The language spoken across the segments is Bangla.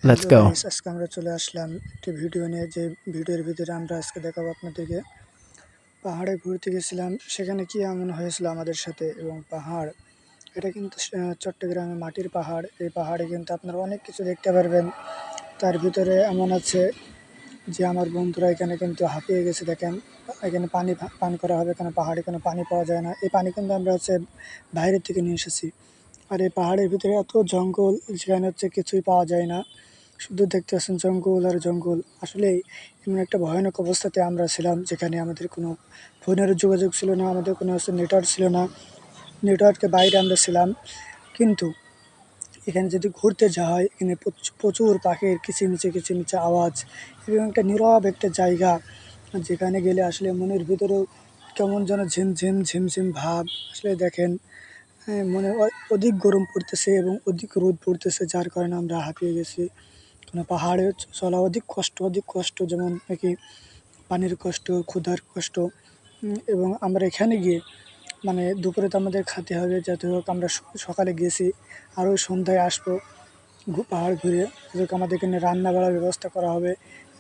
Let's hello go. গাইস, আজকে আমরা চলে আসলাম একটি ভিডিও নিয়ে। যে ভিডিওর ভিতরে আমরা আজকে দেখাবো আপনাদেরকে পাহাড়ে ঘুরতে গেছিলাম, সেখানে কি এমন হয়েছিল আমাদের সাথে। এবং পাহাড় এটা কিন্তু চট্টগ্রামে মাটির পাহাড়। এই পাহাড়ে কিন্তু আপনারা অনেক কিছু দেখতে পারবেন। তার ভিতরে এমন আছে যে আমার বন্ধুরা এখানে কিন্তু হাঁপিয়ে গেছে। দেখেন, এখানে পানি পান করা হবে, কারণ পাহাড়ে কোনো পানি পাওয়া যায় না। এই পানি কিন্তু আমরা বাইরের থেকে নিয়ে এসেছি। আর এই পাহাড়ের ভিতরে এত জঙ্গল, যেখানে কিছুই পাওয়া যায় না, শুধু দেখতে পাচ্ছেন জঙ্গল আর জঙ্গল। আসলেই এমন একটা ভয়ানক অবস্থাতে আমরা ছিলাম, যেখানে আমাদের কোনো ফোনের যোগাযোগ ছিল না, আমাদের কোনো নেটওয়ার্ক ছিল না। নেটওয়ার্কের বাইরে আমরা ছিলাম। কিন্তু এখানে যদি ঘুরতে যাওয়া হয়, এখানে প্রচুর পাখির কিচিমিচি কিচিমিচি আওয়াজ, এবং একটা নীরব একটা জায়গা, যেখানে গেলে আসলে মনের ভিতরেও কেমন যেন ঝিমঝিম ঝিমঝিম ভাব। আসলে দেখেন, হ্যাঁ, অধিক গরম পড়তেছে এবং অধিক রোদ পড়তেছে, যার কারণে আমরা হাঁপিয়ে গেছি। কেন পাহাড়ে চলা অধিক কষ্ট, যেমন নাকি পানির কষ্ট, ক্ষুধার কষ্ট। এবং আমরা এখানে গিয়ে মানে দুপুরে তো আমাদের খেতে হবে, যাতে হোক আমরা সকালে গেছি, আরও সন্ধ্যায় আসবো পাহাড় ঘুরে। যাতে হোক আমাদের এখানে রান্না বাড়ার ব্যবস্থা করা হবে,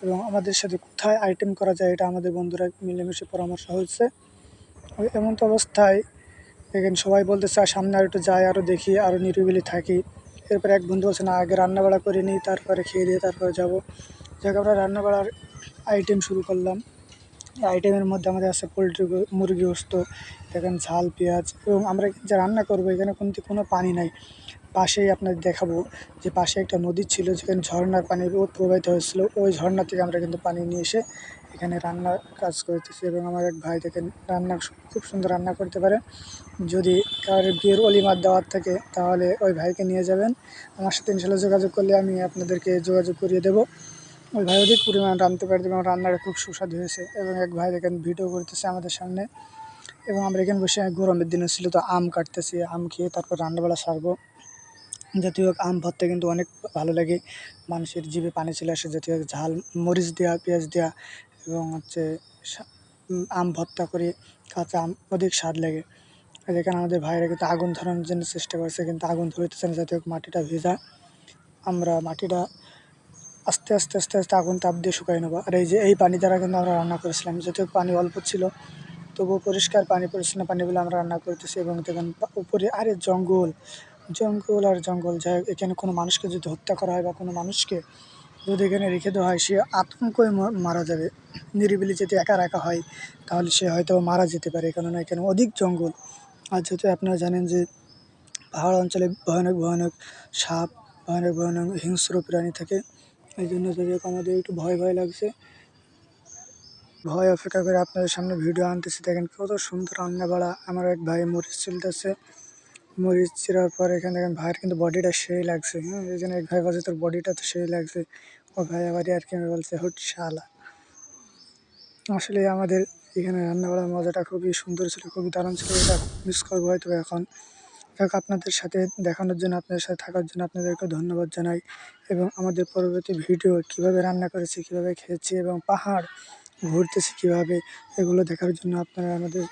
এবং আমাদের সাথে কোথায় আইটেম করা যায় এটা আমাদের বন্ধুরা মিলেমিশে পরামর্শ হচ্ছে। ওই এমন তো অবস্থায় দেখেন, সবাই বলতেছে আর সামনে আর একটু যাই, আরও দেখি, আরও নিরিবিলি থাকি। এরপরে এক বন্ধু বলছে না, আগে রান্নাবাড়া করে নিই, তারপরে খেয়ে দিয়ে তারপরে যাবো। যাকে আমরা রান্নাবাড়ার আইটেম শুরু করলাম। এই আইটেমের মধ্যে আমাদের আছে পোলট্রি, মুরগি গোস্ত, দেখেন ঝাল পেঁয়াজ। এবং আমরা যে রান্না করবো, এখানে কিন্তু কোনো পানি নাই। পাশেই আপনাদের দেখাবো যে পাশে একটা নদী ছিল, যেখানে ঝর্ণার পানি প্রবাহিত হয়েছিল। ওই ঝর্ণা থেকে আমরা কিন্তু পানি নিয়ে এসে এখানে রান্নার কাজ করতেছি। এবং আমার এক ভাই দেখেন রান্না খুব সুন্দর রান্না করতে পারে। যদি কারোর বিয়ের অলিমার দাওয়াত থাকে, তাহলে ওই ভাইকে নিয়ে যাবেন। আমার সাথে ইনশাল্লাহ যোগাযোগ করলে আমি আপনাদেরকে যোগাযোগ করিয়ে দেবো। ওই ভাই অধিক পরিমাণ রাঁধতে পারে এবং রান্নাটা খুব সুস্বাদু হয়েছে। এবং এক ভাই দেখেন ভিডিও করতেছে আমাদের সামনে। এবং আমরা এখানে বসে, গরমের দিনে ছিল তো আম কাটতেছি, আম খেয়ে তারপর রান্নাবেলা সারবো। জাতীয় আম ভর্তা কিন্তু অনেক ভালো লাগে, মানুষের জিভে পানি চলে আসে। জাতীয় ঝাল মরিচ দেওয়া, পেঁয়াজ দেওয়া, এবং আম ভর্তা করে কাঁচা আম অধিক স্বাদ লাগে। আর এখানে আমাদের ভাইরা কিন্তু আগুন ধরানোর জন্য চেষ্টা করছে, কিন্তু আগুন ধরতেছে না, যাতে হোক মাটিটা ভেজা। আমরা মাটিটা আস্তে আস্তে আস্তে আস্তে আগুন তাপ দিয়ে শুকাই নেবো। আর এই যে এই পানি দ্বারা কিন্তু আমরা রান্না করেছিলাম, যদিও পানি অল্প ছিল, তবুও পরিষ্কার পানি, পরিচ্ছন্ন পানিগুলো আমরা রান্না করতেছি। এবং দেখেন উপরে আরে জঙ্গল, জঙ্গল আর জঙ্গল। যাই হোক, এখানে কোনো মানুষকে যদি হত্যা করা হয় বা কোনো মানুষকে যদি এখানে রেখে দেওয়া হয়, সে আতঙ্কই মারা যাবে। নিরিবিলি যদি একা রাখা হয়, তাহলে সে হয়তো মারা যেতে পারে, কেননা এখানে অধিক জঙ্গল। আর যেহেতু আপনারা জানেন যে পাহাড় অঞ্চলে ভয়ানক ভয়ানক সাপ, ভয়ানক ভয়ানক হিংস্র প্রাণী থাকে। এই জন্য যদি আমাদের একটু ভয় ভয় লাগছে, ভয় অপেক্ষা করে আপনাদের সামনে ভিডিও আনতেছি। দেখেন কত সুন্দর রান্না বাড়া। আমার এক ভাই মরিচ চলতেছে, মরিচ চিরার পর এখানে দেখেন ভাইয়ের কিন্তু বডিটা সেই লাগছে। হ্যাঁ, এই জন্য এক ভাই বলছে তোর বডিটা তো সেই লাগছে। ও ভাই আবার আর কি বলছে, হুট শালা। আসলে আমাদের এখানে রান্না বাড়ার মজাটা খুবই সুন্দর ছিল, খুবই দারুণ ছিল। এটা মিস করবো হয়তো এখন। যাক, আপনাদের সাথে দেখানোর জন্য, আপনাদের সাথে থাকার জন্য আপনাদেরকে ধন্যবাদ জানাই। এবং আমাদের পরবর্তী ভিডিও কীভাবে রান্না করেছি, কীভাবে খেয়েছি, এবং পাহাড় ঘুরতেছি কীভাবে, এগুলো দেখার জন্য আপনারা আমাদের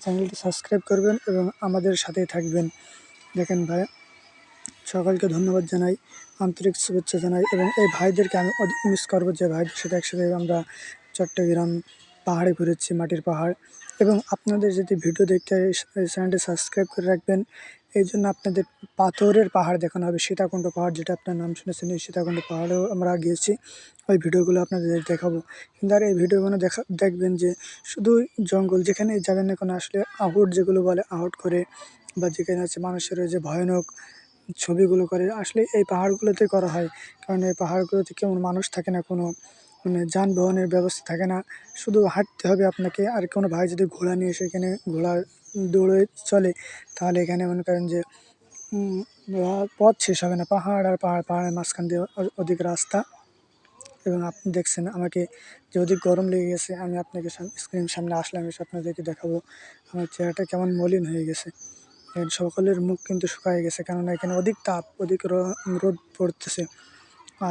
চ্যানেলটি সাবস্ক্রাইব করবেন এবং আমাদের সাথেই থাকবেন। দেখেন ভাই, সকলকে ধন্যবাদ জানাই, আন্তরিক শুভেচ্ছা জানাই। এবং এই ভাইদেরকে আমি অধিক মিস করবো, যে ভাইদের সাথে একসাথে আমরা চট্টগ্রাম পাহাড়ে ঘুরেছি, মাটির পাহাড়। এবং আপনাদের যদি ভিডিও দেখতে হয়, এই চ্যানেলটি সাবস্ক্রাইব করে রাখবেন। এই জন্য আপনাদের পাথরের পাহাড় দেখানো হবে, সীতাকুণ্ড পাহাড়, যেটা আপনার নাম শুনেছেন। এই সীতাকুণ্ড পাহাড়েও আমরা গিয়েছি, ওই ভিডিওগুলো আপনাদের দেখাবো। কিন্তু আর এই ভিডিওগুলো দেখবেন যে শুধু জঙ্গল, যেখানে যাবেন না কোনো আসলে আহুট, যেগুলো বলে আহুট করে, বা যেখানে আছে মানুষের ওই যে ভয়ানক ছবিগুলো করে, আসলে এই পাহাড়গুলোতে করা হয়। কারণ এই পাহাড়গুলোতে কেমন মানুষ থাকে না, কোনো মানে যানবাহনের ব্যবস্থা থাকে না, শুধু হাঁটতে হবে আপনাকে। আর কোনো ভাই যদি ঘোড়া নিয়ে এসে এখানে ঘোড়া দৌড়ে চলে, তাহলে এখানে মনে করেন যে উম, পথ শেষ হবে না, পাহাড় আর পাহাড়, পাহাড়ের মাঝখান দিয়ে অধিক রাস্তা। এবং আপনি দেখছেন আমাকে যে অধিক গরম লেগে গেছে, আমি আপনাকে স্ক্রিনের সামনে আসলাম, এসে আপনাদেরকে দেখাবো আমার চেহারাটা কেমন মলিন হয়ে গেছে। সকলের মুখ কিন্তু শুকায় গেছে, কেননা এখানে অধিক তাপ, অধিক রোদ পড়তেছে।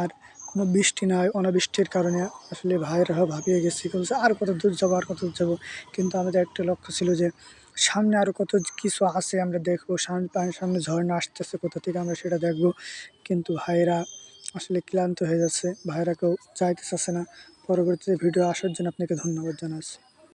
আর কোনো বৃষ্টি নাই, অনাবৃষ্টির কারণে আসলে ভাইয়েরা ভাবিয়ে গেছি, বলছে আর কত দূর যাবো, আর কত দূর যাবো। কিন্তু আমাদের একটা লক্ষ্য ছিল যে সামনে আরও কত কিছু আছে আমরা দেখবো, সামনে ঝর্ণা আসতেছে কোথা থেকে, আমরা সেটা দেখবো। কিন্তু ভাইয়েরা আসলে ক্লান্ত হয়ে যাচ্ছে, ভাইয়েরা কেউ যাইতে চাচ্ছে না। পরবর্তীতে ভিডিও আসার জন্য আপনাকে ধন্যবাদ জানাচ্ছি।